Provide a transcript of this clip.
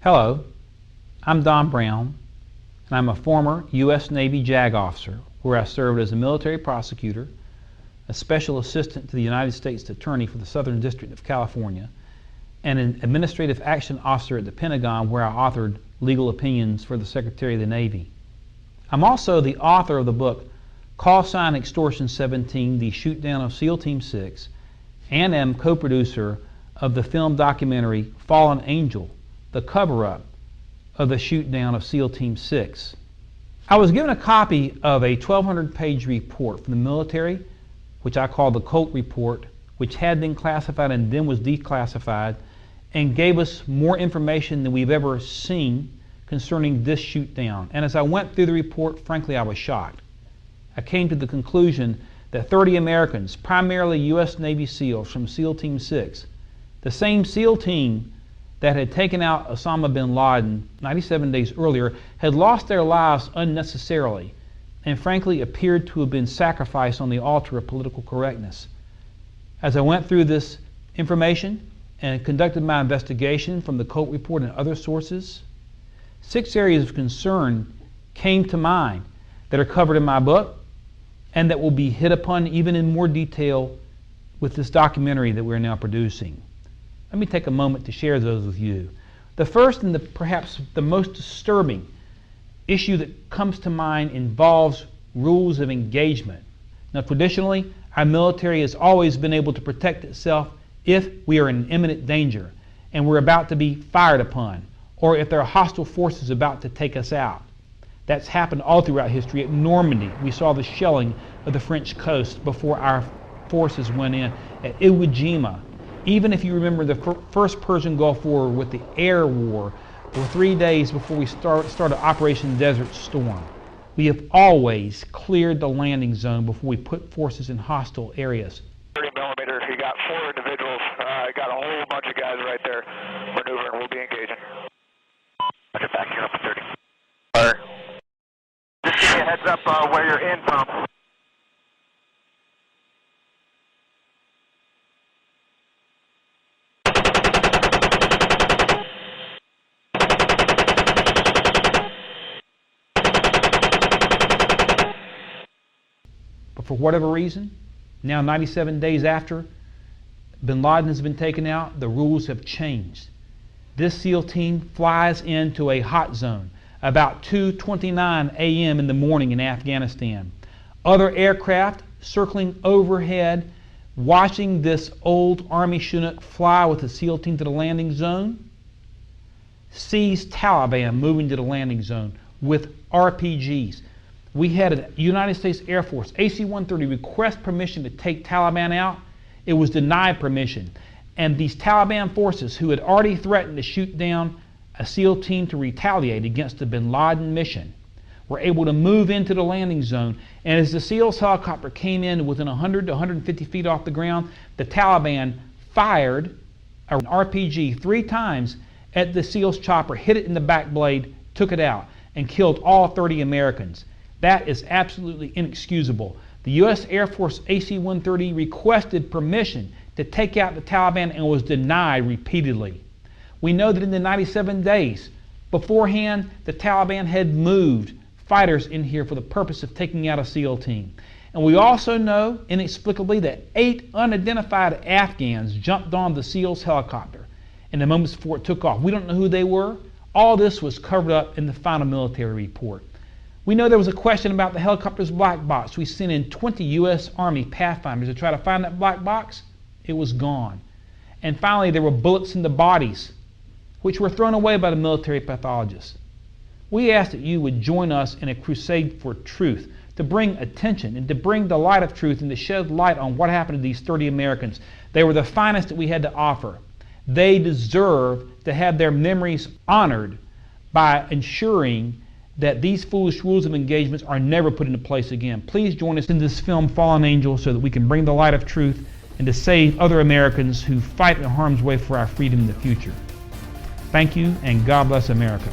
Hello, I'm Don Brown, and I'm a former U.S. Navy JAG officer where I served as a military prosecutor, a special assistant to the United States Attorney for the Southern District of California, and an administrative action officer at the Pentagon where I authored legal opinions for the Secretary of the Navy. I'm also the author of the book Call Sign Extortion 17, The Shootdown of SEAL Team 6, and am co-producer of the film documentary Fallen Angel, the cover-up of the shootdown of SEAL Team 6. I was given a copy of a 1,200-page report from the military, which I call the Colt Report, which had been classified and then was declassified, and gave us more information than we've ever seen concerning this shootdown. And as I went through the report, frankly, I was shocked. I came to the conclusion that 30 Americans, primarily U.S. Navy SEALs from SEAL Team 6, the same SEAL team that had taken out Osama bin Laden 97 days earlier, had lost their lives unnecessarily and frankly appeared to have been sacrificed on the altar of political correctness. As I went through this information and conducted my investigation from the Colt Report and other sources, 6 areas of concern came to mind that are covered in my book and that will be hit upon even in more detail with this documentary that we're now producing. Let me take a moment to share those with you. The first and perhaps the most disturbing issue that comes to mind involves rules of engagement. Now, traditionally, our military has always been able to protect itself if we are in imminent danger and we're about to be fired upon, or if there are hostile forces about to take us out. That's happened all throughout history. At Normandy, we saw the shelling of the French coast before our forces went in. At Iwo Jima, even if you remember the first Persian Gulf War with the air war, for 3 days before we started Operation Desert Storm. We have always cleared the landing zone before we put forces in hostile areas. 30 millimeters, we got 4 individuals, got a whole bunch of guys right there maneuvering, we'll be engaging. Roger, back here up at 30. Just give me a heads up where you're in from. But for whatever reason, now 97 days after bin Laden has been taken out, the rules have changed. This SEAL team flies into a hot zone about 2:29 a.m. in the morning in Afghanistan. Other aircraft circling overhead, watching this old Army Chinook fly with the SEAL team to the landing zone, sees Taliban moving to the landing zone with RPGs. We had a United States Air Force AC-130 request permission to take Taliban out. It was denied permission. And these Taliban forces, who had already threatened to shoot down a SEAL team to retaliate against the bin Laden mission, were able to move into the landing zone. And as the SEALs helicopter came in within 100 to 150 feet off the ground, the Taliban fired an RPG 3 times at the SEALs chopper, hit it in the back blade, took it out, and killed all 30 Americans. That is absolutely inexcusable. The U.S. Air Force AC-130 requested permission to take out the Taliban and was denied repeatedly. We know that in the 97 days beforehand, the Taliban had moved fighters in here for the purpose of taking out a SEAL team. And we also know, inexplicably, that 8 unidentified Afghans jumped on the SEALs helicopter in the moments before it took off. We don't know who they were. All this was covered up in the final military report. We know there was a question about the helicopter's black box. We sent in 20 U.S. Army Pathfinders to try to find that black box. It was gone. And finally, there were bullets in the bodies, which were thrown away by the military pathologists. We ask that you would join us in a crusade for truth, to bring attention and to bring the light of truth and to shed light on what happened to these 30 Americans. They were the finest that we had to offer. They deserve to have their memories honored by ensuring that these foolish rules of engagements are never put into place again. Please join us in this film, Fallen Angel, so that we can bring the light of truth and to save other Americans who fight in harm's way for our freedom in the future. Thank you, and God bless America.